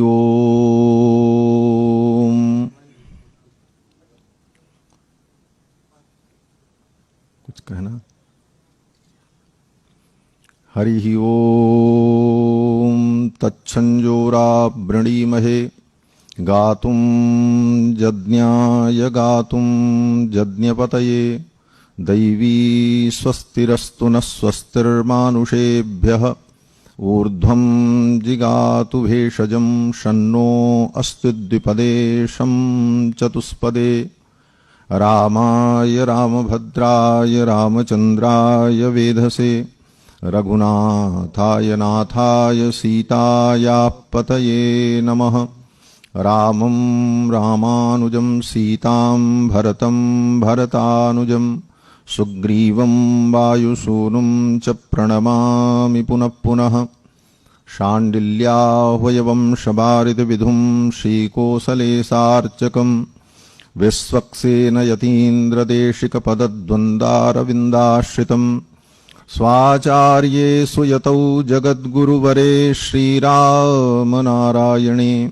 ओम। कुछ कहना? हरि ओम तच्छंजोरा वृणीमहे गातुं यज्ञाय गातुं यज्ञपतये दैवी स्वस्तिरस्तु न स्वस्तिर्मानुषेभ्यः ऊर्ध्वं जिगातु भेषजं शन्नो अस्तु द्विपदे शं चतुष्पदे रामाय रामभद्राय रामचन्द्राय वेधसे रघुनाथाय नाथाय सीतायाः पतये नमः। रामं रामानुजं सीतां भरतं भरतानुजं सुग्रीवं वायुसूनुं च प्रणमामि पुनः पुनः। शाण्डिल्याह्वयवंशवारिधिविधुं श्रीकोसलेशार्चकं विश्वक्सेन यतीन्द्रदेशिकपदद्वन्द्वारविन्दाश्रितं स्वाचार्येषु यतौ जगद्गुरुवरे श्रीरामनारायणे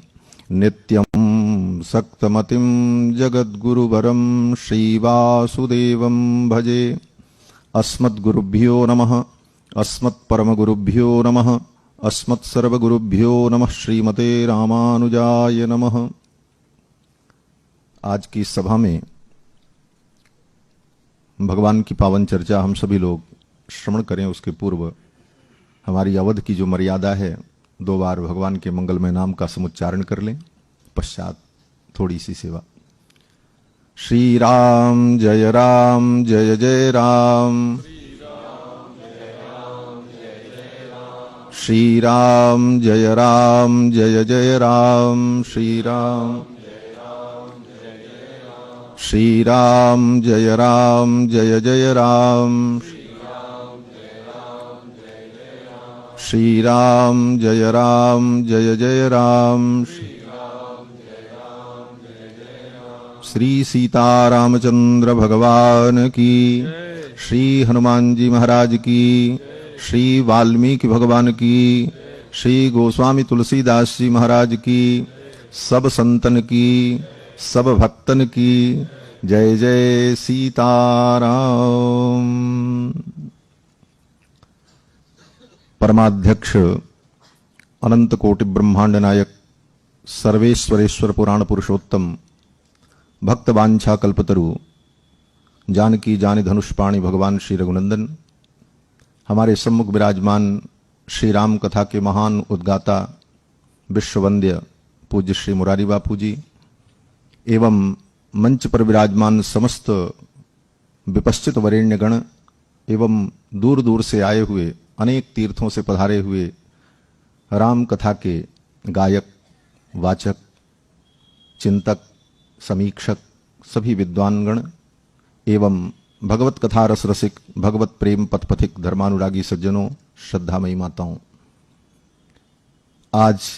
नित्यं सक्तमतिं जगद्गुरुवरं श्रीवासुदेवं भजे। अस्मद्गुरुभ्यो नमः, अस्मत्परमगुरुभ्यो नमः, अस्मत्सर्वगुरुभ्यो नमः। श्रीमते रामानुजाय नमः। आज की सभा में भगवान की पावन चर्चा हम सभी लोग श्रवण करें, उसके पूर्व हमारी अवध की जो मर्यादा है 2 बार भगवान के मंगलमय नाम का समुच्चारण कर लें, पश्चात थोड़ी सी सेवा। श्री राम जय जय राम, श्री राम जय जय राम, श्री राम जय जय राम, श्री राम जय जय राम। श्री सीतारामचंद्र भगवान की, श्री हनुमान जी महाराज की, श्री वाल्मीकि भगवान की, श्री गोस्वामी तुलसीदास जी महाराज की, सब संतन की, सब भक्तन की जय जय सीताराम। परमाध्यक्ष अनंत कोटि ब्रह्मांड नायक सर्वेश्वरेश्वर पुराण पुरुषोत्तम भक्त वांछा कल्पतरु जानकी जानि धनुष्पाणि भगवान श्री रघुनंदन, हमारे सम्मुख विराजमान श्री राम कथा के महान उद्गाता विश्ववंद्य पूज्य श्री मुरारी बापू जी एवं मंच पर विराजमान समस्त विपश्चित वरेण्यगण एवं दूर दूर से आए हुए अनेक तीर्थों से पधारे हुए राम कथा के गायक, वाचक, चिंतक, समीक्षक, सभी विद्वानगण एवं भगवत कथा रस रसिक, भगवत प्रेम पथपथिक धर्मानुरागी सज्जनों, श्रद्धामयी माताओं, आज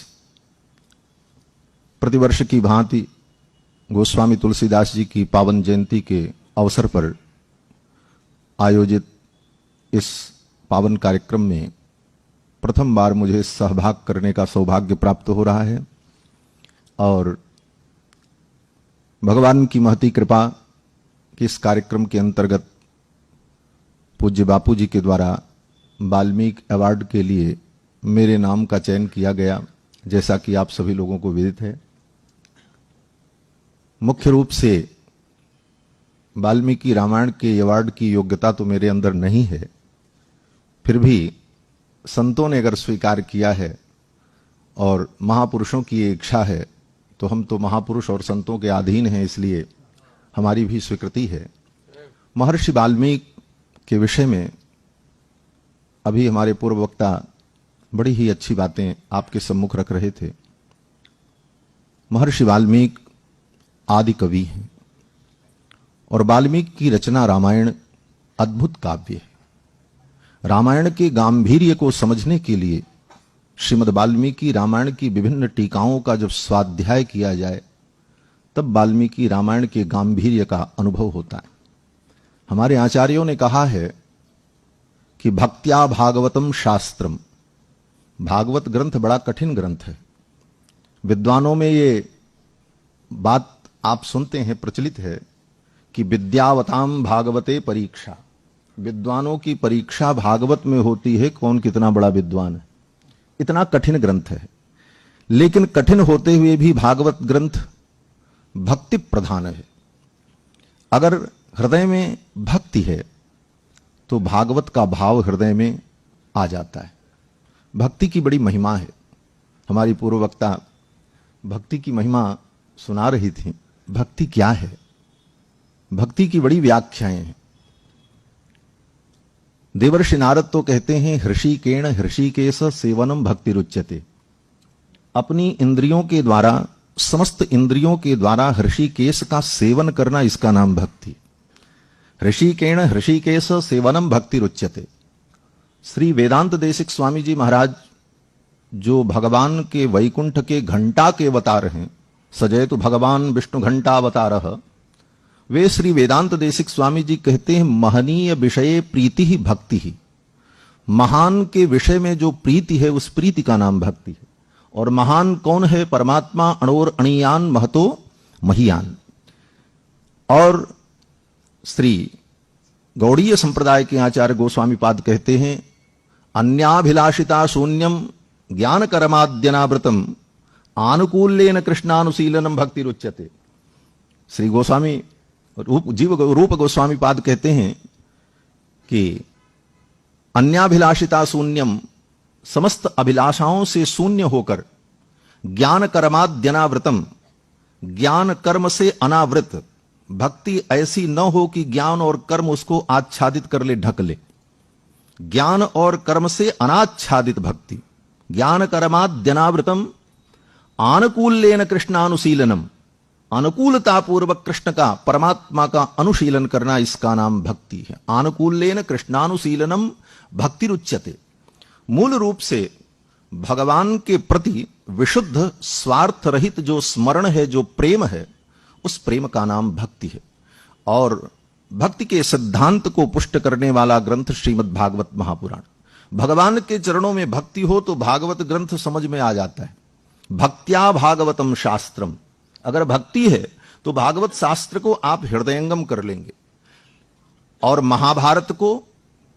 प्रतिवर्ष की भांति गोस्वामी तुलसीदास जी की पावन जयंती के अवसर पर आयोजित इस पावन कार्यक्रम में प्रथम बार मुझे सहभाग करने का सौभाग्य प्राप्त हो रहा है और भगवान की महती कृपा कि इस कार्यक्रम के अंतर्गत पूज्य बापू जी के द्वारा वाल्मीकि अवार्ड के लिए मेरे नाम का चयन किया गया, जैसा कि आप सभी लोगों को विदित है। मुख्य रूप से वाल्मीकि रामायण के अवार्ड की योग्यता तो मेरे अंदर नहीं है, फिर भी संतों ने अगर स्वीकार किया है और महापुरुषों की इच्छा है तो हम तो महापुरुष और संतों के अधीन हैं, इसलिए हमारी भी स्वीकृति है। महर्षि वाल्मीकि के विषय में अभी हमारे पूर्व वक्ता बड़ी ही अच्छी बातें आपके सम्मुख रख रहे थे। महर्षि वाल्मीकि आदि कवि हैं और वाल्मीकि की रचना रामायण अद्भुत काव्य है। रामायण के गांभीर्य को समझने के लिए श्रीमद् वाल्मीकि रामायण की विभिन्न टीकाओं का जब स्वाध्याय किया जाए तब वाल्मीकि रामायण के गांभीर्य का अनुभव होता है। हमारे आचार्यों ने कहा है कि भक्त्या भागवतम शास्त्रम, भागवत ग्रंथ बड़ा कठिन ग्रंथ है। विद्वानों में ये बात आप सुनते हैं, प्रचलित है कि विद्यावताम भागवते परीक्षा, विद्वानों की परीक्षा भागवत में होती है, कौन कितना बड़ा विद्वान है। इतना कठिन ग्रंथ है, लेकिन कठिन होते हुए भी भागवत ग्रंथ भक्ति प्रधान है। अगर हृदय में भक्ति है तो भागवत का भाव हृदय में आ जाता है। भक्ति की बड़ी महिमा है। हमारी पूर्व वक्ता भक्ति की महिमा सुना रही थी। भक्ति क्या है? भक्ति की बड़ी व्याख्याएं हैं। देवर्षि नारद तो कहते हैं हृषिकेण हृषिकेश सेवनम भक्ति रुच्यते। अपनी इंद्रियों के द्वारा, समस्त इंद्रियों के द्वारा हृषिकेश का सेवन करना, इसका नाम भक्ति। हृषिकेण हृषिकेश सेवनम भक्ति रुच्यते। श्री वेदांत देशिक स्वामी जी महाराज जो भगवान के वैकुंठ के घंटा के अवतार हैं, सजयतु भगवान विष्णु घंटा अवतारः, वे श्री वेदांत देशिक स्वामी जी कहते हैं महनीय विषये प्रीति ही भक्ति ही। महान के विषय में जो प्रीति है, उस प्रीति का नाम भक्ति है। और महान कौन है? परमात्मा अणोर अणियान महतो महीयान। और श्री गौड़ीय संप्रदाय के आचार्य गोस्वामी पाद कहते हैं अन्याभिलाषिता शून्यम ज्ञान कर्माद्यनावृतम आनुकूल्येन कृष्णानुशीलनम भक्ति रुच्यते। श्री गोस्वामी रूप गोस्वामी पाद कहते हैं कि अन्याभिलाषिता शून्यम, समस्त अभिलाषाओं से शून्य होकर, ज्ञान कर्माद्यनावृतम, ज्ञान कर्म से अनावृत भक्ति ऐसी न हो कि ज्ञान और कर्म उसको आच्छादित कर ले, ढक ले। ज्ञान और कर्म से अनाच्छादित भक्ति, ज्ञान कर्माद्यनावृतम आनुकूल्येन कृष्णानुशीलनम, अनुकूलता पूर्वक कृष्ण का, परमात्मा का अनुशीलन करना, इसका नाम भक्ति है। आनुकूल्येन कृष्णानुशीलनम भक्ति रुच्यते। मूल रूप से भगवान के प्रति विशुद्ध स्वार्थ रहित जो स्मरण है, जो प्रेम है, उस प्रेम का नाम भक्ति है। और भक्ति के सिद्धांत को पुष्ट करने वाला ग्रंथ श्रीमद् भागवत महापुराण। भगवान के चरणों में भक्ति हो तो भागवत ग्रंथ समझ में आ जाता है। भक्त्या भागवतम शास्त्रम, अगर भक्ति है तो भागवत शास्त्र को आप हृदयंगम कर लेंगे। और महाभारत को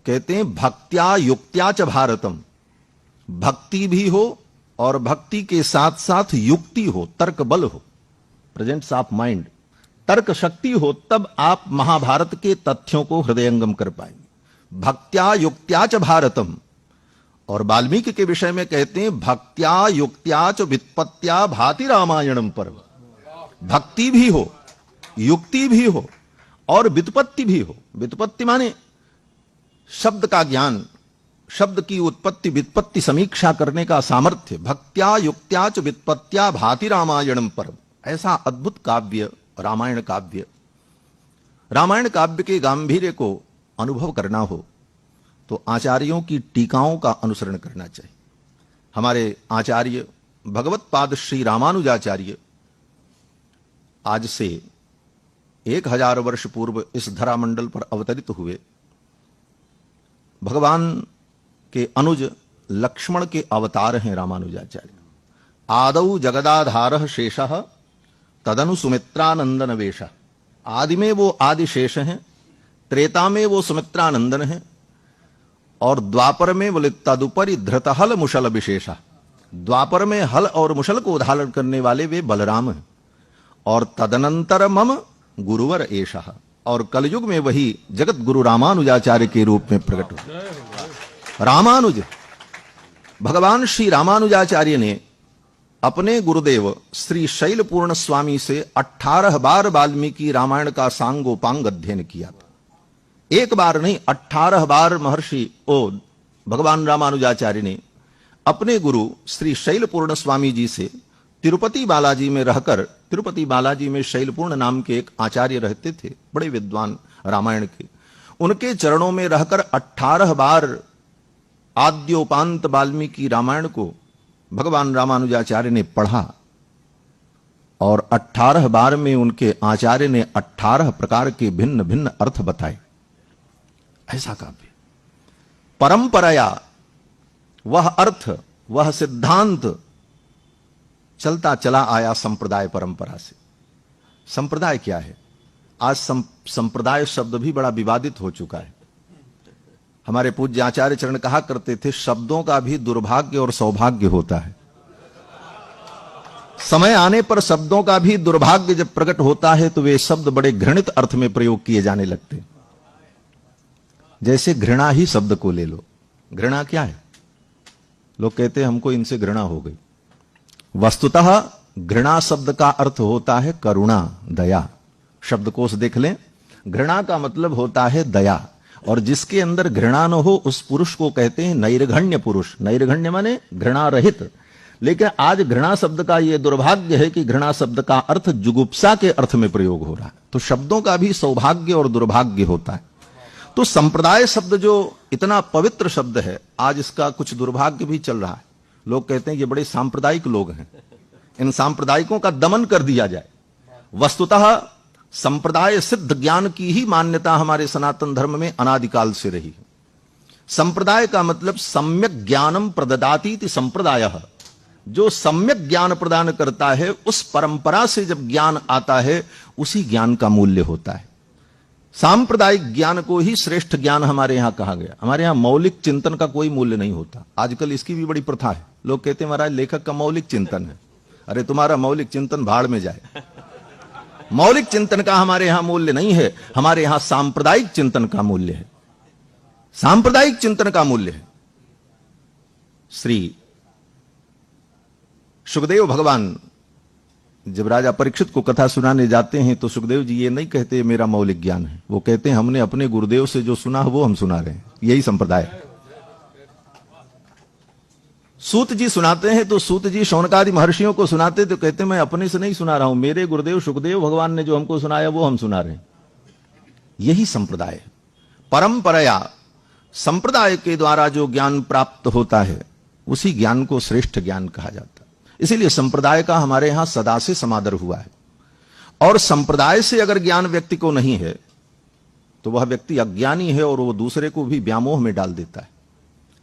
कहते हैं भक्त्या युक्त्या च भारतम, भक्ति भी हो और भक्ति के साथ साथ युक्ति हो, तर्क बल हो, प्रेजेंस ऑफ माइंड, तर्क शक्ति हो, तब आप महाभारत के तथ्यों को हृदयंगम कर पाएंगे। भक्त्या युक्त्या च भारतम। और वाल्मीकि के विषय में कहते हैं भक्त्या युक्त्या च व्युत्पत्त्या भाति रामायणम पर्व। भक्ति भी हो, युक्ति भी हो और व्युत्पत्ति भी हो। व्युत्पत्ति माने शब्द का ज्ञान, शब्द की उत्पत्ति व्युत्पत्ति समीक्षा करने का सामर्थ्य। भक्त्या युक्त्या च व्युत्पत्त्या भाति रामायणम पर्व। ऐसा अद्भुत काव्य रामायण काव्य। रामायण काव्य के गांभीर्य को अनुभव करना हो तो आचार्यों की टीकाओं का अनुसरण करना चाहिए। हमारे आचार्य भगवत पाद श्री रामानुजाचार्य आज से 1000 वर्ष पूर्व इस धरामंडल पर अवतरित हुए। भगवान के अनुज लक्ष्मण के अवतार हैं रामानुजाचार्य। आदौ जगदाधारः शेषः तदनु सुमित्रानंदन वेश। आदि में वो आदि शेष हैं, त्रेता में वो सुमित्रानंदन हैं, और द्वापर में बोले तदुपरि धृत हल मुशल विशेषा। द्वापर में हल और मुशल को धारण करने वाले वे बलराम हैं। और तदनंतर मम गुरुवर एषः, और कलयुग में वही जगत गुरु रामानुजाचार्य के रूप में प्रकट हुए। रामानुज, भगवान श्री रामानुजाचार्य ने अपने गुरुदेव श्री शैलपूर्ण स्वामी से 18 बार वाल्मीकि रामायण का सांगोपांग अध्ययन किया था। एक बार नहीं, 18 बार महर्षि भगवान रामानुजाचार्य ने अपने गुरु श्री शैलपूर्ण स्वामी जी से तिरुपति बालाजी में रहकर, तिरुपति बालाजी में शैलपूर्ण नाम के एक आचार्य रहते थे, बड़े विद्वान रामायण के, उनके चरणों में रहकर 18 बार आद्योपांत वाल्मीकि रामायण को भगवान रामानुजाचार्य ने पढ़ा। और 18 बार में उनके आचार्य ने 18 प्रकार के भिन्न भिन्न अर्थ बताए। ऐसा काव्य परंपराया वह अर्थ, वह सिद्धांत चलता चला आया संप्रदाय परंपरा से। संप्रदाय क्या है? आज संप्रदाय शब्द भी बड़ा विवादित हो चुका है। हमारे पूज्य आचार्य चरण कहा करते थे, शब्दों का भी दुर्भाग्य और सौभाग्य होता है। समय आने पर शब्दों का भी दुर्भाग्य जब प्रकट होता है तो वे शब्द बड़े घृणित अर्थ में प्रयोग किए जाने लगते। जैसे घृणा ही शब्द को ले लो। घृणा क्या है? लोग कहते हैं हमको इनसे घृणा हो गई। वस्तुतः घृणा शब्द का अर्थ होता है करुणा, दया। शब्दकोश देख लें, घृणा का मतलब होता है दया, और जिसके अंदर घृणा न हो उस पुरुष को कहते हैं नैर्घण्य पुरुष। नैर्घण्य माने घृणा रहित। लेकिन आज घृणा शब्द का यह दुर्भाग्य है कि घृणा शब्द का अर्थ जुगुप्सा के अर्थ में प्रयोग हो रहा है। तो शब्दों का भी सौभाग्य और दुर्भाग्य होता है। तो संप्रदाय शब्द जो इतना पवित्र शब्द है, आज इसका कुछ दुर्भाग्य भी चल रहा है। लोग कहते हैं ये बड़े सांप्रदायिक लोग हैं, इन सांप्रदायिकों का दमन कर दिया जाए। वस्तुतः संप्रदाय सिद्ध ज्ञान की ही मान्यता हमारे सनातन धर्म में अनादिकाल से रही है। संप्रदाय का मतलब सम्यक ज्ञानम प्रददाति इति संप्रदायः। जो सम्यक ज्ञान प्रदान करता है, उस परंपरा से जब ज्ञान आता है, उसी ज्ञान का मूल्य होता है। सांप्रदायिक ज्ञान को ही श्रेष्ठ ज्ञान हमारे यहां कहा गया। हमारे यहां मौलिक चिंतन का कोई मूल्य नहीं होता। आजकल इसकी भी बड़ी प्रथा है। लोग कहते हैं महाराज लेखक का मौलिक चिंतन है। अरे तुम्हारा मौलिक चिंतन भाड़ में जाए। मौलिक चिंतन का हमारे यहां मूल्य नहीं है। हमारे यहां सांप्रदायिक चिंतन का मूल्य है। सांप्रदायिक चिंतन का मूल्य है। श्री सुखदेव भगवान जब राजा परीक्षित को कथा सुनाने जाते हैं तो सुखदेव जी ये नहीं कहते मेरा मौलिक ज्ञान है। वो कहते हैं हमने अपने गुरुदेव से जो सुना वो हम सुना रहे हैं। यही संप्रदाय है। सूत जी सुनाते हैं तो सूत जी शौनकादि महर्षियों को सुनाते तो कहते मैं अपने से नहीं सुना रहा हूं, मेरे गुरुदेव सुखदेव भगवान ने जो हमको सुनाया वो हम सुना रहे हैं। यही संप्रदाय है। परंपराया संप्रदाय के द्वारा जो ज्ञान प्राप्त होता है उसी ज्ञान को श्रेष्ठ ज्ञान कहा जाता है। इसीलिए संप्रदाय का हमारे यहां सदा से समादर हुआ है। और संप्रदाय से अगर ज्ञान व्यक्ति को नहीं है तो वह व्यक्ति अज्ञानी है और वो दूसरे को भी व्यामोह में डाल देता है।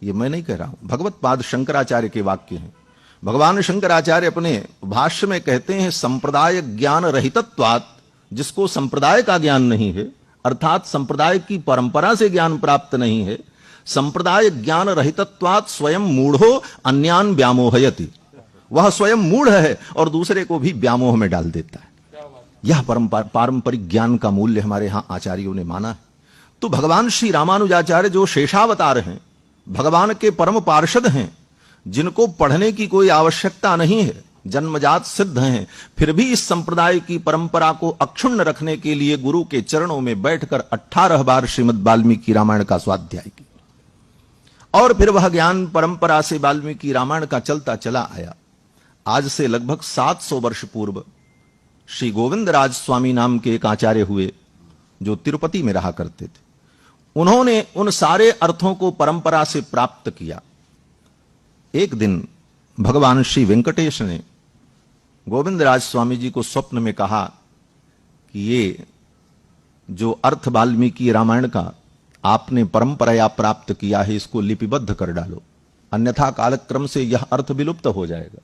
ये मैं नहीं कह रहा हूं, भगवत पाद शंकराचार्य के वाक्य हैं। भगवान शंकराचार्य अपने भाष्य में कहते हैं संप्रदाय ज्ञान रहितत्वात्, जिसको संप्रदाय का ज्ञान नहीं है, अर्थात संप्रदाय की परंपरा से ज्ञान प्राप्त नहीं है, संप्रदाय ज्ञान रहितत्वात् स्वयं मूढ़ो अन्यान व्यामोहयति। वह स्वयं मूढ़ है और दूसरे को भी व्यामोह में डाल देता है। यह पारंपरिक ज्ञान का मूल्य हमारे यहां आचार्यों ने माना है। तो भगवान श्री रामानुजाचार्य जो शेषावतार हैं, भगवान के परम पार्षद हैं, जिनको पढ़ने की कोई आवश्यकता नहीं है, जन्मजात सिद्ध हैं, फिर भी इस संप्रदाय की परंपरा को अक्षुण्ण रखने के लिए गुरु के चरणों में बैठकर 18 बार श्रीमद् वाल्मीकि रामायण का स्वाध्याय किया। और फिर वह ज्ञान परंपरा से वाल्मीकि रामायण का चलता चला आया। आज से लगभग 700 वर्ष पूर्व श्री गोविंदराज स्वामी नाम के एक आचार्य हुए जो तिरुपति में रहा करते थे। उन्होंने उन सारे अर्थों को परंपरा से प्राप्त किया। एक दिन भगवान श्री वेंकटेश ने गोविंदराज स्वामी जी को स्वप्न में कहा कि ये जो अर्थ वाल्मीकि रामायण का आपने परंपरा प्राप्त किया है, इसको लिपिबद्ध कर डालो, अन्यथा कालक्रम से यह अर्थ विलुप्त हो जाएगा।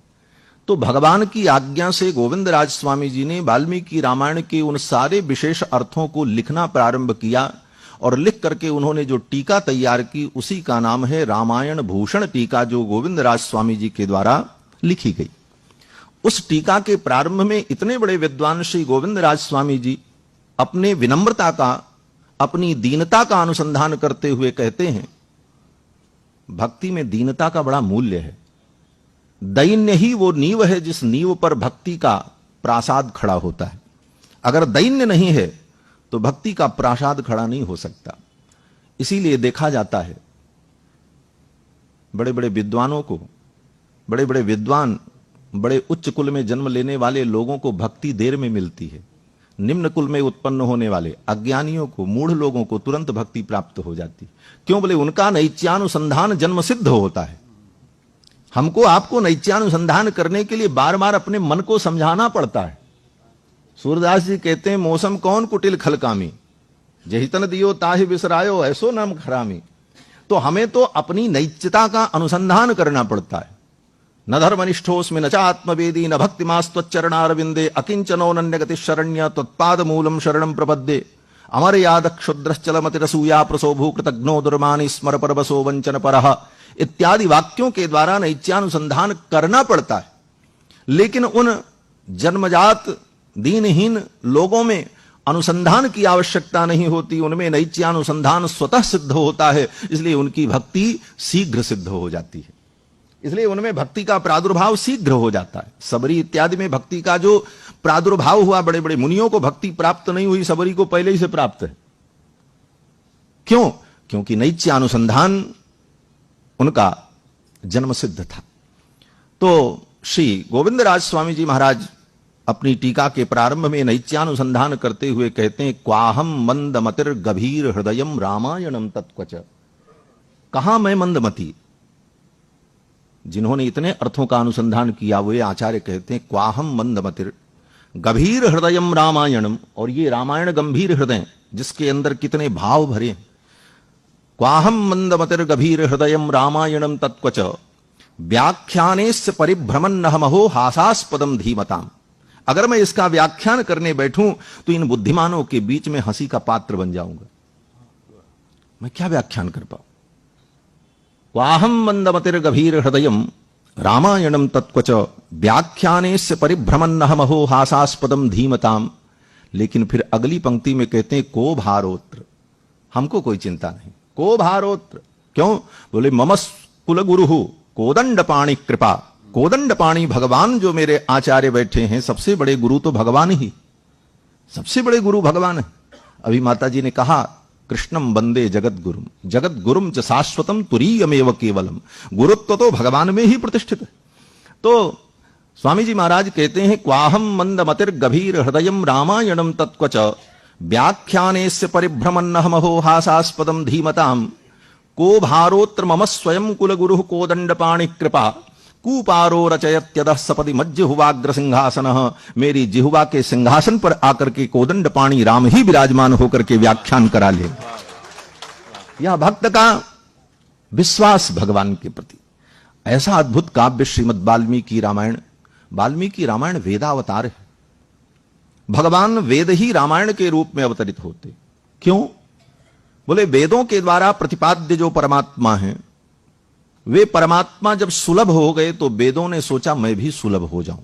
तो भगवान की आज्ञा से गोविंदराज स्वामी जी ने वाल्मीकि रामायण के उन सारे विशेष अर्थों को लिखना प्रारंभ किया और लिख करके उन्होंने जो टीका तैयार की उसी का नाम है रामायण भूषण टीका, जो गोविंदराज स्वामी जी के द्वारा लिखी गई। उस टीका के प्रारंभ में इतने बड़े विद्वान श्री गोविंदराज स्वामी जी अपने विनम्रता का, अपनी दीनता का अनुसंधान करते हुए कहते हैं, भक्ति में दीनता का बड़ा मूल्य है। दैन्य ही वो नींव है जिस नींव पर भक्ति का प्रासाद खड़ा होता है। अगर दैन्य नहीं है तो भक्ति का प्रासाद खड़ा नहीं हो सकता। इसीलिए देखा जाता है बड़े बड़े विद्वानों को, बड़े बड़े विद्वान, बड़े उच्च कुल में जन्म लेने वाले लोगों को भक्ति देर में मिलती है। निम्न कुल में उत्पन्न होने वाले अज्ञानियों को, मूढ़ लोगों को तुरंत भक्ति प्राप्त हो जाती। क्यों? बोले उनका नैत्यानुसंधान जन्म सिद्ध होता है। हमको आपको नैत्यानुसंधान करने के लिए बार बार अपने मन को समझाना पड़ता है। सूरदास जी कहते हैं, मौसम कौन कुटिल खलकामी, जहितन दियो ताहि बिसरायो ऐसो नाम खरामी। तो हमें तो अपनी नैत्यता का अनुसंधान करना पड़ता है। न धर्मनिष्ठोस्मि न च आत्मवेदी न भक्तिमास्त्वच्चरणारविंदे अकिंचनोऽनन्य गतिः शरण्य त्वत्पादमूलं शरणं प्रपद्ये अमर याद क्षुद्रश्चलमतिरसूया प्रसोभू कृतघ्नो दुर्मानी स्मर परवसो वंचन परः इत्यादि वाक्यों के द्वारा नैत्यानुसंधान करना पड़ता है। लेकिन उन जन्मजात दीनहीन लोगों में अनुसंधान की आवश्यकता नहीं होती, उनमें नैत्यानुसंधान स्वतः सिद्ध होता है, इसलिए उनकी भक्ति शीघ्र सिद्ध हो जाती है, इसलिए उनमें भक्ति का प्रादुर्भाव शीघ्र हो जाता है। सबरी इत्यादि में भक्ति का जो प्रादुर्भाव हुआ, बड़े बड़े मुनियों को भक्ति प्राप्त नहीं हुई, सबरी को पहले ही से प्राप्त है। क्यों? क्योंकि नैत्यानुसंधान उनका जन्म सिद्ध था। तो श्री गोविंदराज स्वामी जी महाराज अपनी टीका के प्रारंभ में नैत्यानुसंधान करते हुए कहते हैं, क्वाहम मंदमतिर गभीर हृदयम रामायणम तत्क्वच। कहां मैं मंदमती? जिन्होंने इतने अर्थों का अनुसंधान किया वे आचार्य कहते हैं, क्वाहम मंदमतिर गभीर हृदयम रामायणम, और ये रामायण गंभीर हृदय जिसके अंदर कितने भाव भरे हैं। क्वाहम मंदमतिर गभीर हृदयम रामायणम तत्क्वच व्याख्यानेस्य परिभ्रमन्नहमहो हासास्पदम धीमताम। अगर मैं इसका व्याख्यान करने बैठूं तो इन बुद्धिमानों के बीच में हंसी का पात्र बन जाऊंगा। मैं क्या व्याख्यान कर पाऊं? क्वाहम मंदमतिर गभीर हृदयम रामायणम तत्क्वच व्याख्यानेस्य परिभ्रमन्नहमहो हासास्पदम धीमताम। लेकिन फिर अगली पंक्ति में कहते हैं, को भारोत्र, हमको कोई चिंता नहीं। को भारोत्र क्यों? बोले मम कुलगुरु कोदंडपाणि कृपा। कोदंडपाणि भगवान जो मेरे आचार्य बैठे हैं, सबसे बड़े गुरु तो भगवान ही, सबसे बड़े गुरु भगवान है। अभी माता जी ने कहा, कृष्णम वंदे जगत गुरुम, जगत गुरुम च शाश्वतम तुरीयमेव केवलम। गुरुत्व तो भगवान में ही प्रतिष्ठित है। तो स्वामी जी महाराज कहते हैं, क्वाहम मंदमतिर गभीर हृदयम रामायणम तत्क्वच व्याख्यानेस्य परिभ्रमन्नहमहो हासास्पदम धीमताम। को भारोत्र मम स्वयं कुलगुरु कोदंडपाणि कृपा कुपारो रचयत्यदः सपदि मज्जिहुवाग्र सिंहासनः। मेरी जिह्वा के सिंहासन पर आकर के कोदंडपाणि राम ही विराजमान होकर के व्याख्यान करा ले। यह भक्त का विश्वास भगवान के प्रति। ऐसा अद्भुत काव्य श्रीमद् वाल्मीकि रामायण। वाल्मीकि रामायण वेदावतार है। भगवान वेद ही रामायण के रूप में अवतरित होते। क्यों? बोले वेदों के द्वारा प्रतिपाद्य जो परमात्मा है, वे परमात्मा जब सुलभ हो गए तो वेदों ने सोचा मैं भी सुलभ हो जाऊं।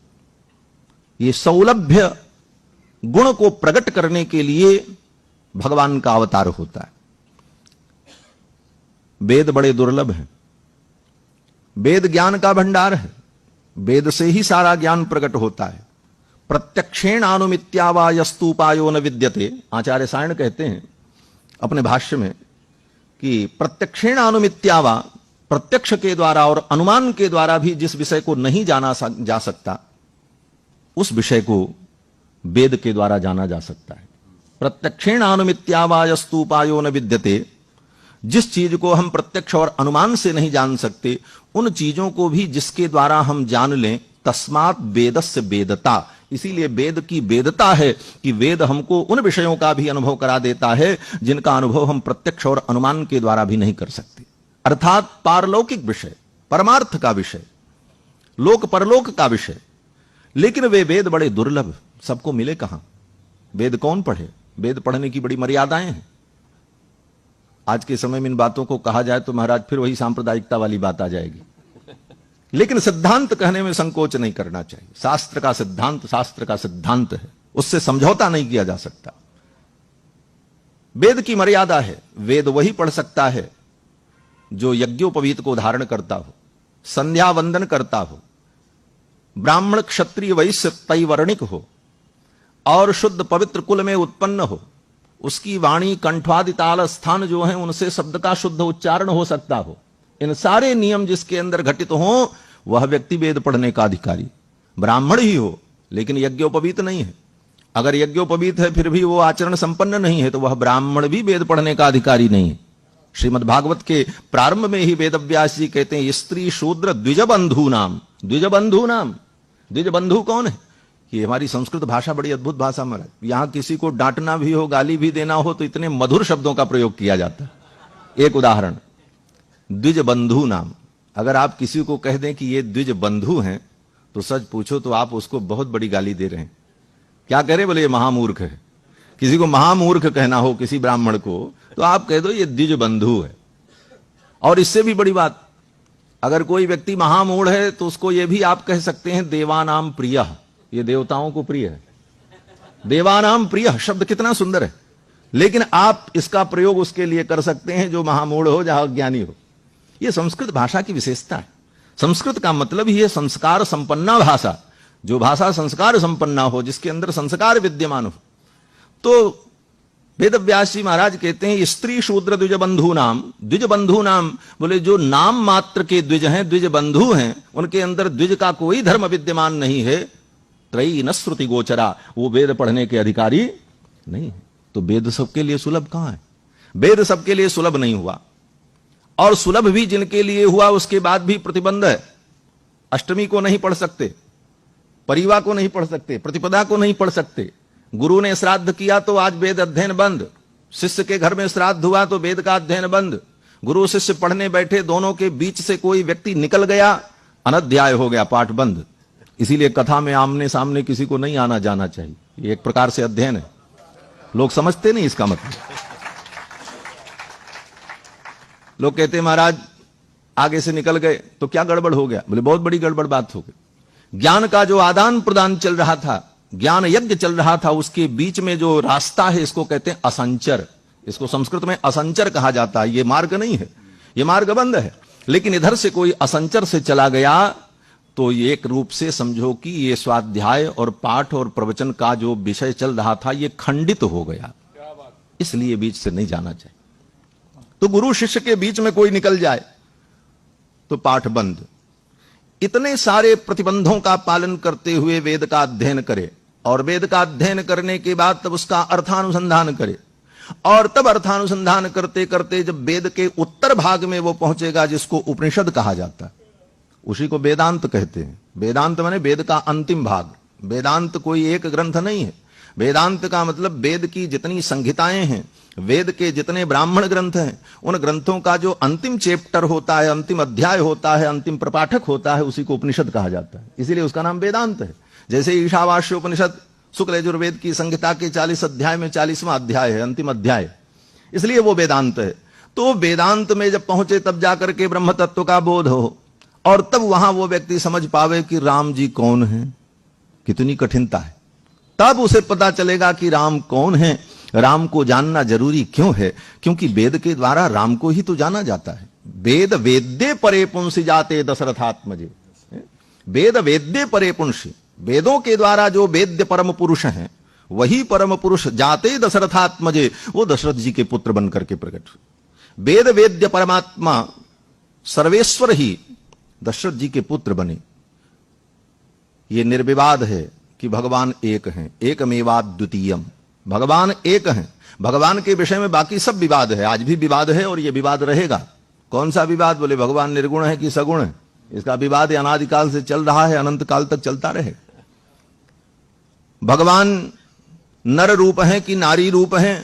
ये सौलभ्य गुण को प्रकट करने के लिए भगवान का अवतार होता है। वेद बड़े दुर्लभ हैं। वेद ज्ञान का भंडार है। वेद से ही सारा ज्ञान प्रकट होता है। प्रत्यक्षेण अनुमित्यावा यस्तुपायो न विद्यते। आचार्य सायण कहते हैं अपने भाष्य में कि प्रत्यक्षेण अनुमित्यावा, प्रत्यक्ष के द्वारा और अनुमान के द्वारा भी जिस विषय को नहीं जाना जा सकता, उस विषय को वेद के द्वारा जाना जा सकता है। प्रत्यक्षेण अनुमित्यावा यस्तुपायो न विद्यते। जिस चीज को हम प्रत्यक्ष और अनुमान से नहीं जान सकते, उन चीजों को भी जिसके द्वारा हम जान लें, तस्मात् वेदस्य वेदता। इसीलिए वेद की वेदता है कि वेद हमको उन विषयों का भी अनुभव करा देता है जिनका अनुभव हम प्रत्यक्ष और अनुमान के द्वारा भी नहीं कर सकते। अर्थात पारलौकिक विषय, परमार्थ का विषय, लोक परलोक का विषय। लेकिन वे वेद बड़े दुर्लभ, सबको मिले कहां? वेद कौन पढ़े? वेद पढ़ने की बड़ी मर्यादाएं हैं। आज के समय में इन बातों को कहा जाए तो महाराज फिर वही सांप्रदायिकता वाली बात आ जाएगी। लेकिन सिद्धांत कहने में संकोच नहीं करना चाहिए। शास्त्र का सिद्धांत शास्त्र का सिद्धांत है, उससे समझौता नहीं किया जा सकता। वेद की मर्यादा है। वेद वही पढ़ सकता है जो यज्ञोपवीत को धारण करता हो, संध्या वंदन करता हो, ब्राह्मण क्षत्रिय वैश्य तैवर्णिक हो और शुद्ध पवित्र कुल में उत्पन्न हो। उसकी वाणी कंठवादि ताल स्थान जो है उनसे शब्द का शुद्ध उच्चारण हो सकता हो। इन सारे नियम जिसके अंदर घटित हो, वह व्यक्ति वेद पढ़ने का अधिकारी। ब्राह्मण ही हो लेकिन यज्ञोपवीत नहीं है। अगर यज्ञोपवीत है फिर भी वो आचरण संपन्न नहीं है, तो वह ब्राह्मण भी वेद पढ़ने का अधिकारी नहीं है। श्रीमद् भागवत के प्रारंभ में ही वेदव्यास जी कहते हैं, स्त्री शूद्र द्विजबंधु नाम। द्विजबंधु नाम, द्विजबंधु कौन है? ये हमारी संस्कृत भाषा बड़ी अद्भुत भाषा में है। यहां किसी को डांटना भी हो, गाली भी देना हो तो इतने मधुर शब्दों का प्रयोग किया जाता है। एक उदाहरण, द्विजबंधु नाम अगर आप किसी को कह दें कि ये द्विज बंधु हैं तो सच पूछो तो आप उसको बहुत बड़ी गाली दे रहे हैं। क्या कह रहे? बोले ये महामूर्ख है। किसी को महामूर्ख कहना हो किसी ब्राह्मण को तो आप कह दो ये द्विज बंधु है। और इससे भी बड़ी बात, अगर कोई व्यक्ति महामूढ़ है तो उसको ये भी आप कह सकते हैं देवानाम प्रिय, ये देवताओं को प्रिय है। देवानाम प्रिय शब्द कितना सुंदर है, लेकिन आप इसका प्रयोग उसके लिए कर सकते हैं जो महामूढ़ हो, जहां अज्ञानी हो। यह संस्कृत भाषा की विशेषता है। संस्कृत का मतलब ही है संस्कार संपन्ना भाषा। जो भाषा संस्कार संपन्ना हो, जिसके अंदर संस्कार विद्यमान हो। तो वेदव्यास जी महाराज कहते हैं स्त्री शूद्र द्विज बंधु नाम। द्विज बंधु नाम बोले जो नाम मात्र के द्विज हैं, द्विज बंधु हैं, उनके अंदर द्विज का कोई धर्म विद्यमान नहीं है। त्रयी न श्रुति गोचरा, वो वेद पढ़ने के अधिकारी नहीं है। तो वेद सबके लिए सुलभ कहां है? वेद सबके लिए सुलभ नहीं हुआ, और सुलभ भी जिनके लिए हुआ उसके बाद भी प्रतिबंध है। अष्टमी को नहीं पढ़ सकते, परिवा को नहीं पढ़ सकते, प्रतिपदा को नहीं पढ़ सकते। गुरु ने श्राद्ध किया तो आज वेद अध्ययन बंद। शिष्य के घर में श्राद्ध हुआ तो वेद का अध्ययन बंद। गुरु शिष्य पढ़ने बैठे, दोनों के बीच से कोई व्यक्ति निकल गया, अनध्याय हो गया, पाठ बंद। इसीलिए कथा में आमने सामने किसी को नहीं आना जाना चाहिए। ये एक प्रकार से अध्ययन है। लोग समझते नहीं इसका मतलब। लोग कहते हैं महाराज आगे से निकल गए तो क्या गड़बड़ हो गया? बोले बहुत बड़ी गड़बड़ बात हो गई। ज्ञान का जो आदान प्रदान चल रहा था, ज्ञान यज्ञ चल रहा था, उसके बीच में जो रास्ता है इसको कहते हैं असंचर। इसको संस्कृत में असंचर कहा जाता है। ये मार्ग नहीं है, ये मार्ग बंद है। लेकिन इधर से कोई असंचर से चला गया तो ये एक रूप से समझो कि ये स्वाध्याय और पाठ और प्रवचन का जो विषय चल रहा था ये खंडित हो गया। इसलिए बीच से नहीं जाना चाहिए। तो गुरु शिष्य के बीच में कोई निकल जाए तो पाठ बंद। इतने सारे प्रतिबंधों का पालन करते हुए वेद का अध्ययन करे, और वेद का अध्ययन करने के बाद तब उसका अर्थानुसंधान करे, और तब अर्थानुसंधान करते करते जब वेद के उत्तर भाग में वो पहुंचेगा जिसको उपनिषद कहा जाता है, उसी को वेदांत कहते हैं। वेदांत माने वेद का अंतिम भाग। वेदांत कोई एक ग्रंथ नहीं है। वेदांत का मतलब वेद की जितनी संहिताएं हैं, वेद के जितने ब्राह्मण ग्रंथ हैं, उन ग्रंथों का जो अंतिम चैप्टर होता है, अंतिम अध्याय होता है, अंतिम प्रपाठक होता है, उसी को उपनिषद कहा जाता है। इसीलिए उसका नाम वेदांत है। जैसे ईशावास्य उपनिषद शुक्ल यजुर्वेद की संहिता के 40 अध्याय में 40वां अध्याय है, अंतिम अध्याय, इसलिए वो वेदांत है। तो वेदांत में जब पहुंचे तब जाकर के ब्रह्म तत्व का बोध हो, और तब वहां वो व्यक्ति समझ पावे कि राम जी कौन है। कितनी कठिनता है। तब उसे पता चलेगा कि राम कौन है। राम को जानना जरूरी क्यों है? क्योंकि वेद के द्वारा राम को ही तो जाना जाता है। वेद वेद्य परे पुंसी जाते दशरथात्मजे। वेद वेद्य परे पुंसी, वेदों के द्वारा जो वेद्य परम पुरुष हैं वही परम पुरुष जाते दशरथात्मजे, वो दशरथ जी के पुत्र बनकर के प्रकट हुए। वेद वेद्य परमात्मा सर्वेश्वर ही दशरथ जी के पुत्र बने। ये निर्विवाद है कि भगवान एक हैं, एकमेवाद्वितीयम। भगवान एक हैं। भगवान के विषय में बाकी सब विवाद है, आज भी विवाद है, और ये विवाद रहेगा। कौन सा विवाद? बोले भगवान निर्गुण है कि सगुण है। इसका विवाद अनादिकाल से चल रहा है, अनंत काल तक चलता रहे। भगवान नर रूप है कि नारी रूप है,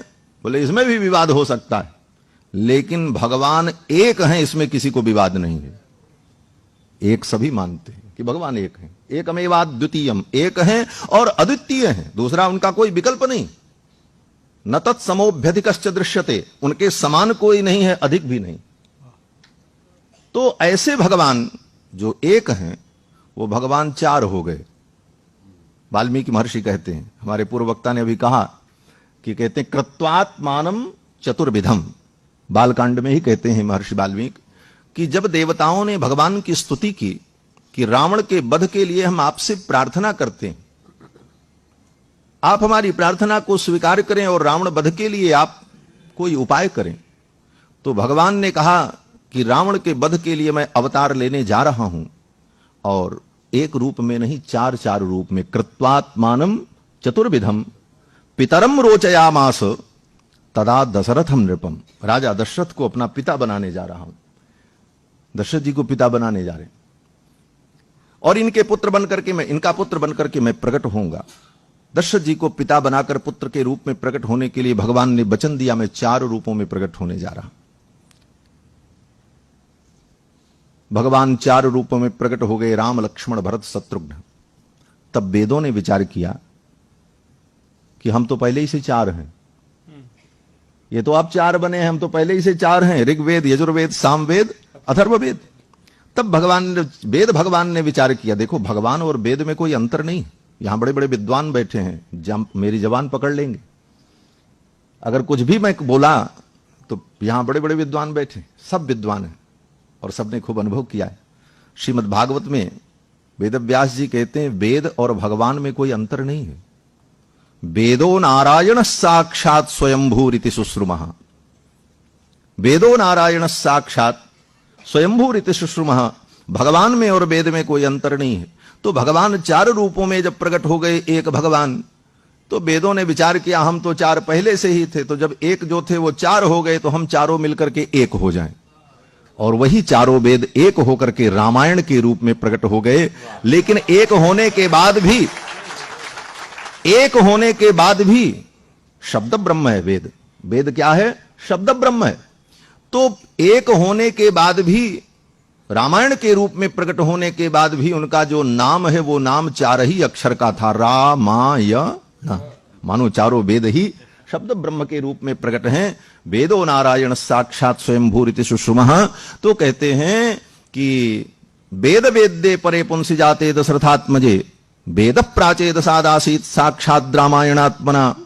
बोले इसमें भी विवाद हो सकता है, लेकिन भगवान एक हैं, इसमें किसी को विवाद नहीं है। एक सभी मानते हैं कि भगवान एक हैं, एकमेवाद्वितीयम, एक हैं और अद्वितीय हैं, दूसरा उनका कोई विकल्प नहीं। न तत्समोभ्यधिकश्च दृश्यते, उनके समान कोई नहीं है, अधिक भी नहीं। तो ऐसे भगवान जो एक हैं वो भगवान चार हो गए। वाल्मीकि महर्षि कहते हैं, हमारे पूर्व वक्ता ने अभी कहा कि कहते हैं कृत्वात्मानम चतुर्विधम, बालकांड में ही कहते हैं महर्षि वाल्मीकि कि जब देवताओं ने भगवान की स्तुति की कि रावण के वध के लिए हम आपसे प्रार्थना करते हैं, आप हमारी प्रार्थना को स्वीकार करें और रावण वध के लिए आप कोई उपाय करें, तो भगवान ने कहा कि रावण के वध के लिए मैं अवतार लेने जा रहा हूं, और एक रूप में नहीं, चार चार रूप में। कृत्वात्मानम चतुर्विधम पितरम रोचयामास तदा दशरथम नृपम, राजा दशरथ को अपना पिता बनाने जा रहा हूं। दशरथ जी को पिता बनाने जा रहे, और इनके पुत्र बनकर के मैं, इनका पुत्र बनकर के मैं प्रकट होऊंगा। दशरथ जी को पिता बनाकर पुत्र के रूप में प्रकट होने के लिए भगवान ने वचन दिया, मैं चार रूपों में प्रकट होने जा रहा। भगवान 4 रूपों में प्रकट हो गए, राम लक्ष्मण भरत शत्रुघ्न। तब वेदों ने विचार किया कि हम तो पहले ही से 4 हैं, ये तो आप 4 बने हैं, हम तो पहले ही से 4 हैं, ऋग्वेद, यजुर्वेद, सामवेद, अथर्ववेद। तब भगवान ने विचार किया, देखो भगवान और वेद में कोई अंतर नहीं, यहां बड़े बड़े विद्वान बैठे हैं, मेरी जबान पकड़ लेंगे, अगर कुछ भी मैं बोला तो यहां बड़े बड़े विद्वान बैठे, सब विद्वान हैं और सबने खूब अनुभव किया है। श्रीमद् भागवत में वेदव्यास जी कहते हैं वेद और भगवान में कोई अंतर नहीं है। वेदो नारायण साक्षात स्वयंभूरिति सुश्रुमः, वेदो नारायण साक्षात स्वयंभूरिति सुश्रुमः, भगवान में और वेद में कोई अंतर नहीं है। तो भगवान 4 रूपों में जब प्रकट हो गए, एक भगवान, तो वेदों ने विचार किया हम तो 4 पहले से ही थे, तो जब एक जो थे वो 4 हो गए तो हम चारों मिलकर के एक हो जाएं। और वही चारों वेद एक होकर के रामायण के रूप में प्रकट हो गए। लेकिन एक होने के बाद भी शब्द ब्रह्म है वेद। वेद क्या है? शब्द ब्रह्म है। तो एक होने के बाद भी, रामायण के रूप में प्रकट होने के बाद भी उनका जो नाम है वो नाम 4 ही अक्षर का था, रामायण। मानो चारों वेद ही शब्द ब्रह्म के रूप में प्रकट हैं। वेदो नारायण साक्षात स्वयंभूरिति सुश्रुमः। तो कहते हैं कि वेद वेद्ये परे पुंसि जाते दशरथात्मजे, वेद प्राचेद सादासीत साक्षात रामायणात्मना।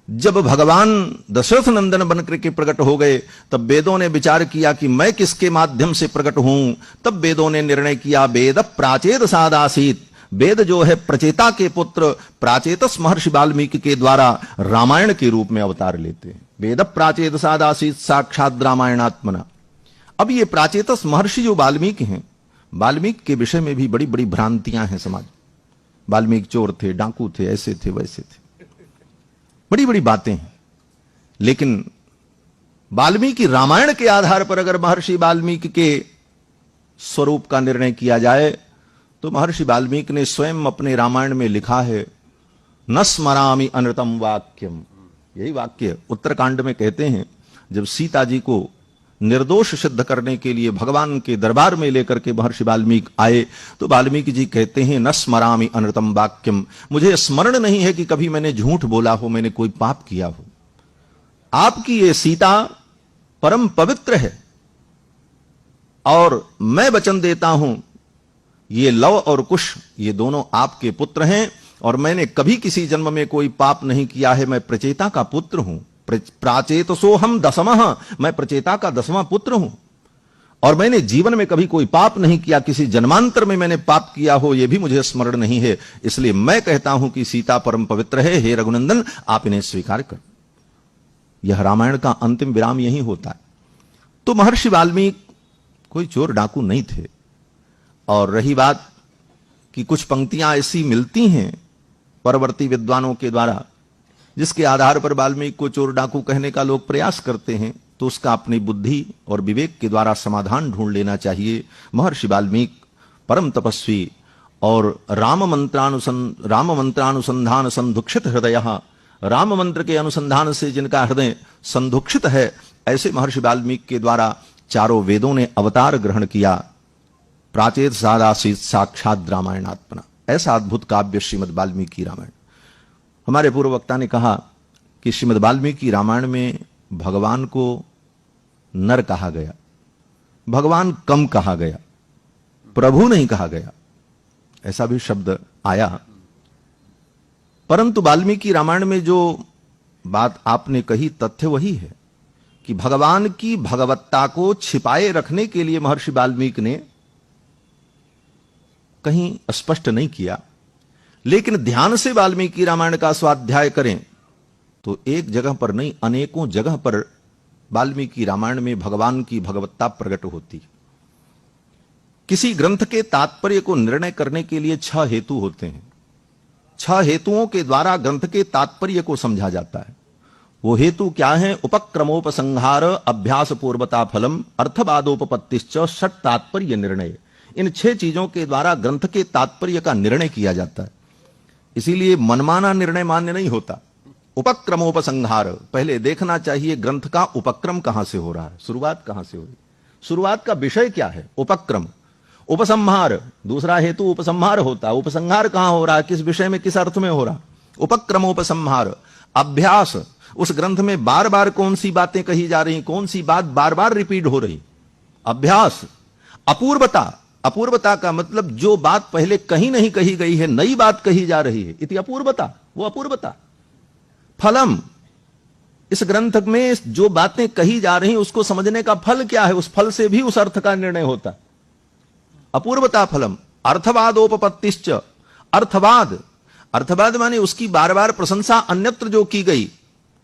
जब भगवान दशरथ नंदन बनकर के प्रकट हो गए, तब वेदों ने विचार किया कि मैं किसके माध्यम से प्रकट हूं। तब वेदों ने निर्णय किया वेद प्राचेद सादासीत, वेद जो है प्रचेता के पुत्र प्राचेतस महर्षि वाल्मीकि के द्वारा रामायण के रूप में अवतार लेते हैं। वेद प्राचेत सादासीत साक्षात रामायणात्मना। अब ये प्राचेतस महर्षि जो वाल्मीकि हैं, वाल्मीकि के विषय में भी बड़ी बड़ी भ्रांतियां हैं समाज। वाल्मीकि चोर थे, डाकू थे, ऐसे थे, वैसे थे, बड़ी बड़ी बातें हैं। लेकिन वाल्मीकि रामायण के आधार पर अगर महर्षि वाल्मीकि के स्वरूप का निर्णय किया जाए तो महर्षि वाल्मीकि ने स्वयं अपने रामायण में लिखा है, न स्मरामि अनृतम वाक्यम। यही वाक्य उत्तरकांड में कहते हैं। जब सीता जी को निर्दोष सिद्ध करने के लिए भगवान के दरबार में लेकर के महर्षि वाल्मीकि आए, तो वाल्मीकि जी कहते हैं न स्मरामि अनृतम वाक्यम, मुझे स्मरण नहीं है कि कभी मैंने झूठ बोला हो, मैंने कोई पाप किया हो। आपकी ये सीता परम पवित्र है और मैं वचन देता हूं, ये लव और कुश ये दोनों आपके पुत्र हैं और मैंने कभी किसी जन्म में कोई पाप नहीं किया है। मैं प्रचेता का पुत्र हूं, प्राचेतसो हम दशमः, मैं प्रचेता का 10वां पुत्र हूं और मैंने जीवन में कभी कोई पाप नहीं किया। किसी जन्मांतर में मैंने पाप किया हो यह भी मुझे स्मरण नहीं है। इसलिए मैं कहता हूं कि सीता परम पवित्र है। हे रघुनंदन, आप इन्हें स्वीकार कर। यह रामायण का अंतिम विराम यही होता है। तो महर्षि वाल्मीकि कोई चोर डाकू नहीं थे। और रही बात कि कुछ पंक्तियां ऐसी मिलती हैं परवर्ती विद्वानों के द्वारा जिसके आधार पर वाल्मीकि को चोर डाकू कहने का लोग प्रयास करते हैं, तो उसका अपनी बुद्धि और विवेक के द्वारा समाधान ढूंढ लेना चाहिए। महर्षि वाल्मीकि परम तपस्वी और राम मंत्रानुसंधान संदुक्षित हृदय, राम मंत्र के अनुसंधान से जिनका हृदय संदुक्षित है, ऐसे महर्षि वाल्मीकि के द्वारा चारों वेदों ने अवतार ग्रहण किया। प्राचेत सादासीत साक्षात रामायणात्मना, ऐसा अद्भुत काव्य श्रीमद् वाल्मीकि रामायण। हमारे पूर्व वक्ता ने कहा कि श्रीमद् वाल्मीकि रामायण में भगवान को नर कहा गया, भगवान कम कहा गया, प्रभु नहीं कहा गया, ऐसा भी शब्द आया। परंतु वाल्मीकि रामायण में जो बात आपने कही तथ्य वही है कि भगवान की भगवत्ता को छिपाए रखने के लिए महर्षि वाल्मीकि ने कहीं स्पष्ट नहीं किया। लेकिन ध्यान से वाल्मीकि रामायण का स्वाध्याय करें तो एक जगह पर नहीं, अनेकों जगह पर वाल्मीकि रामायण में भगवान की भगवत्ता प्रकट होती। किसी ग्रंथ के तात्पर्य को निर्णय करने के लिए 6 हेतु होते हैं। 6 हेतुओं के द्वारा ग्रंथ के तात्पर्य को समझा जाता है। वो हेतु क्या है? उपक्रमोपसंहार, अभ्यास पूर्वता फलम, अर्थवादोपपत्तिश्च, षट तात्पर्य निर्णय। इन 6 चीजों के द्वारा ग्रंथ के तात्पर्य का निर्णय किया जाता है। इसीलिए मनमाना निर्णय मान्य नहीं होता। उपक्रमोपसंहार, पहले देखना चाहिए ग्रंथ का उपक्रम कहां से हो रहा है, शुरुआत कहां से हो रही। शुरुआत का विषय क्या है? उपक्रम, उपसंहार, दूसरा हेतु उपसंहार होता है। उपसंहार कहां हो रहा है, किस विषय में, किस अर्थ में हो रहा? उपक्रमोपसंहार। अभ्यास, उस ग्रंथ में बार बार कौन सी बातें कही जा रही, कौन सी बात बार बार रिपीट हो रही, अभ्यास। अपूर्वता, अपूर्वता का मतलब जो बात पहले कहीं नहीं कही गई है, नई बात कही जा रही है, इति अपूर्वता, वो अपूर्वता। फलम, इस ग्रंथ में जो बातें कही जा रही उसको समझने का फल क्या है, उस फल से भी उस अर्थ का निर्णय होता, अपूर्वता फलम। अर्थवादोपपत्तिश्च, अर्थवाद, अर्थवाद माने उसकी बार बार प्रशंसा अन्यत्र जो की गई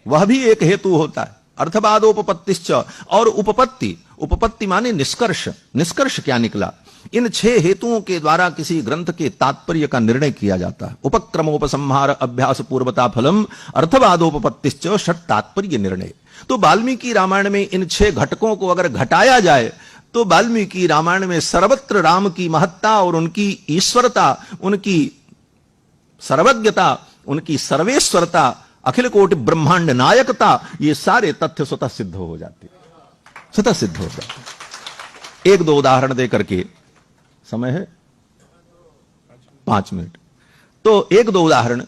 वह भी एक हेतु होता है, अर्थवादोपपत्तिश्च। और उपपत्ति, उपपत्ति माने निष्कर्ष, निष्कर्ष क्या निकला, इन 6 हेतुओं के द्वारा किसी ग्रंथ के तात्पर्य का निर्णय किया जाता है। उपक्रमोपसंहार, अभ्यास, पूर्वता, फलम, अर्थवादोपपत्तिश्च, षट तात्पर्य निर्णय। तो वाल्मीकि रामायण में इन 6 घटकों को अगर घटाया जाए तो वाल्मीकि रामायण में सर्वत्र राम की महत्ता और उनकी ईश्वरता, उनकी सर्वज्ञता, उनकी सर्वेश्वरता, अखिल कोटि ब्रह्मांड नायकता, ये सारे तथ्य स्वतः सिद्ध हो जाते, स्वतः सिद्ध हो जाते। एक दो उदाहरण देकर के, समय है 5 मिनट, तो एक दो उदाहरण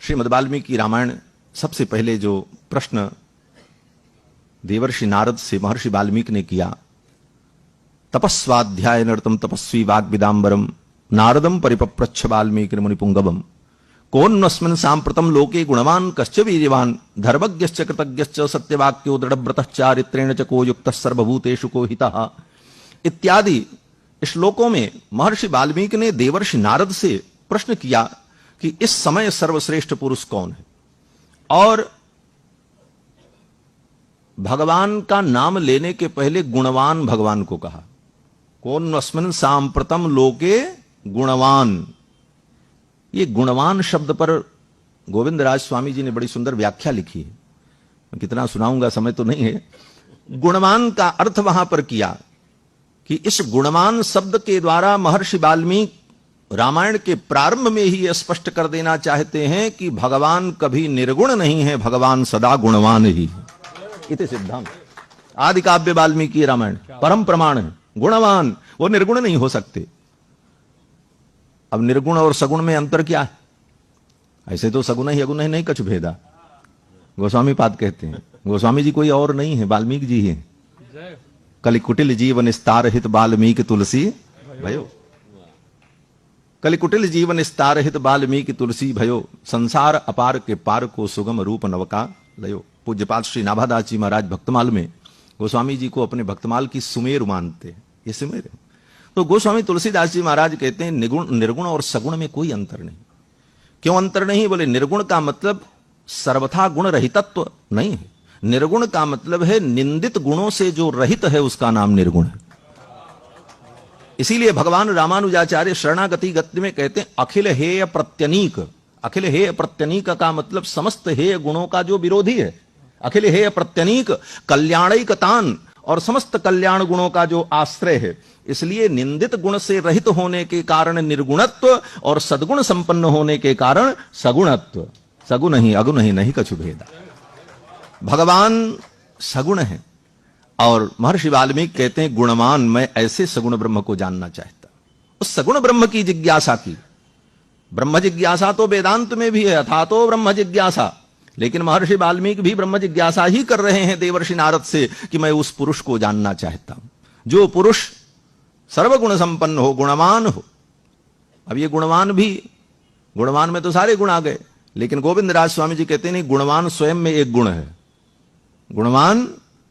श्रीमद् वाल्मीकि रामायण। सबसे पहले जो प्रश्न देवर्षि नारद से महर्षि वाल्मीकि ने किया, तपस्वाध्याय नृतम तपस्वी वाग्विदांबरम नारदम परिपप्रच्छ वाल्मीकि मुनिपुंगवम कौन्नस्मिन् सांप्रतम लोके गुणवान कश्च वीर्यवान धर्मज्ञश्च कृतज्ञश्च सत्यवाक्यो दृढ़व्रतः चारित्रेण च को युक्तः सर्वभूतेषु को हितः इत्यादि श्लोकों में महर्षि वाल्मीकि ने देवर्षि नारद से प्रश्न किया कि इस समय सर्वश्रेष्ठ पुरुष कौन है, और भगवान का नाम लेने के पहले गुणवान भगवान को कहा। कौन्नस्मिन् सांप्रतम लोके गुणवान, ये गुणवान शब्द पर गोविंद राज स्वामी जी ने बड़ी सुंदर व्याख्या लिखी है, मैं कितना सुनाऊंगा, समय तो नहीं है। गुणवान का अर्थ वहां पर किया कि इस गुणवान शब्द के द्वारा महर्षि वाल्मीकि रामायण के प्रारंभ में ही स्पष्ट कर देना चाहते हैं कि भगवान कभी निर्गुण नहीं है, भगवान सदा गुणवान ही है। इति सिद्धांत आदि काव्य वाल्मीकि रामायण परम प्रमाण है। गुणवान, वो निर्गुण नहीं हो सकते। अब निर्गुण और सगुण में अंतर क्या है? ऐसे तो सगुण ही अगुण ही नहीं कछु भेदा, गोस्वामी पाद कहते हैं। गोस्वामी जी कोई और नहीं है, वाल्मीकि जी हैं। कलिकुटिल जीवन स्तार हित वाल्मीकि तुलसी भयो, कलिकुटिल जीवन स्तार हित वाल्मीकि तुलसी भयो संसार अपार के पार को सुगम रूप नवका लयो। पूज्यपाद श्री नाभादास जी महाराज भक्तमाल में गोस्वामी जी को अपने भक्तमाल की सुमेर मानते हैं, ये सुमेर है। तो गोस्वामी तुलसीदास जी महाराज कहते हैं निर्गुण और सगुण में कोई अंतर नहीं। क्यों अंतर नहीं? बोले निर्गुण का मतलब सर्वथा गुण रहितत्व नहीं है, निर्गुण का मतलब है निंदित गुणों से जो रहित है उसका नाम निर्गुण है। इसीलिए भगवान रामानुजाचार्य शरणागति गद्य में कहते हैं अखिल हेय प्रत्यनीक। अखिल हेय प्रत्यनीक का मतलब समस्त हेय गुणों का जो विरोधी है। अखिल हेय प्रत्यनीक कल्याणैकतान, और समस्त कल्याण गुणों का जो आश्रय है। इसलिए निंदित गुण से रहित होने के कारण निर्गुणत्व और सद्गुण संपन्न होने के कारण सगुणत्व। सगुण ही अगुण ही नहीं कछु भेदा। भगवान सगुण है, और महर्षि वाल्मीकि कहते हैं गुणवान, मैं ऐसे सगुण ब्रह्म को जानना चाहता। उस सगुण ब्रह्म की जिज्ञासा की। ब्रह्म जिज्ञासा तो वेदांत में भी है, अथा तो ब्रह्म जिज्ञासा, लेकिन महर्षि वाल्मीकि भी ब्रह्म जिज्ञासा ही कर रहे हैं देवर्षि नारद से कि मैं उस पुरुष को जानना चाहता हूं जो पुरुष सर्वगुण संपन्न हो, गुणवान हो। अब ये गुणवान भी, गुणवान में तो सारे गुण आ गए, लेकिन गोविंद राज स्वामी जी कहते नहीं, गुणवान स्वयं में एक गुण है। गुणवान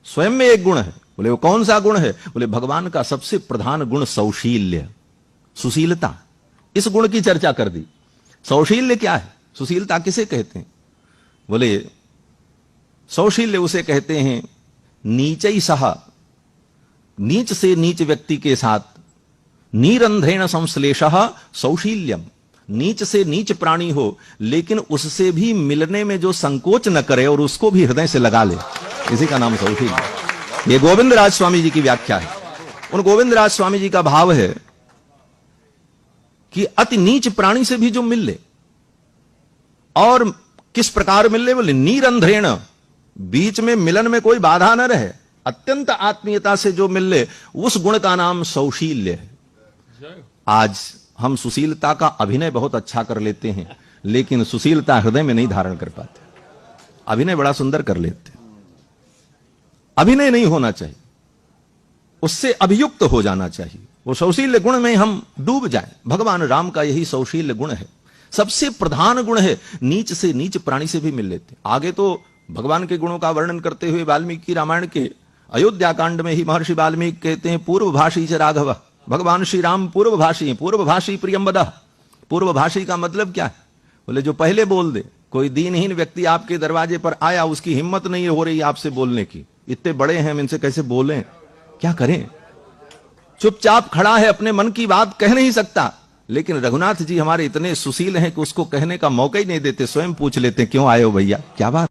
स्वयं में एक गुण है। बोले वो कौन सा गुण है? बोले भगवान का सबसे प्रधान गुण सौशील्य, सुशीलता। इस गुण की चर्चा कर दी। सौशील्य क्या है? सुशीलता किसे कहते हैं? बोले सौशील्य उसे कहते हैं नीचई सहा, नीच से नीच व्यक्ति के साथ निरंध्रेण संश्लेषः सौशील्यम। नीच से नीच प्राणी हो लेकिन उससे भी मिलने में जो संकोच न करे और उसको भी हृदय से लगा ले, इसी का नाम सौशील्य। ये गोविंद राज स्वामी जी की व्याख्या है। उन गोविंद राज स्वामी जी का भाव है कि अति नीच प्राणी से भी जो मिल ले, और किस प्रकार मिल ले? बोले निरंध्रेण, बीच में मिलन में कोई बाधा न रहे, अत्यंत आत्मीयता से जो मिल ले, उस गुण का नाम सौशील्य है। आज हम सुशीलता का अभिनय बहुत अच्छा कर लेते हैं, लेकिन सुशीलता हृदय में नहीं धारण कर पाते। अभिनय बड़ा सुंदर कर लेते, अभिनय नहीं होना चाहिए, उससे अभियुक्त हो जाना चाहिए। वो सौशील्य गुण में हम डूब जाएं। भगवान राम का यही सौशील्य गुण है, सबसे प्रधान गुण है। नीच से नीच प्राणी से भी मिल लेते। आगे तो भगवान के गुणों का वर्णन करते हुए वाल्मीकि रामायण के अयोध्या कांड में ही महर्षि वाल्मीकि कहते हैं, पूर्व भाषी च राघव। भगवान श्री राम पूर्व भाषी हैं। पूर्व भाषी प्रियंवदः। पूर्व भाषी का मतलब क्या है? बोले जो पहले बोल दे। कोई दीनहीन व्यक्ति आपके दरवाजे पर आया, उसकी हिम्मत नहीं हो रही आपसे बोलने की, इतने बड़े हैं, हम इनसे कैसे बोलें, क्या करें? चुपचाप खड़ा है, अपने मन की बात कह नहीं सकता। लेकिन रघुनाथ जी हमारे इतने सुशील हैं कि उसको कहने का मौका ही नहीं देते, स्वयं पूछ लेते क्यों आए हो भैया, क्या बात।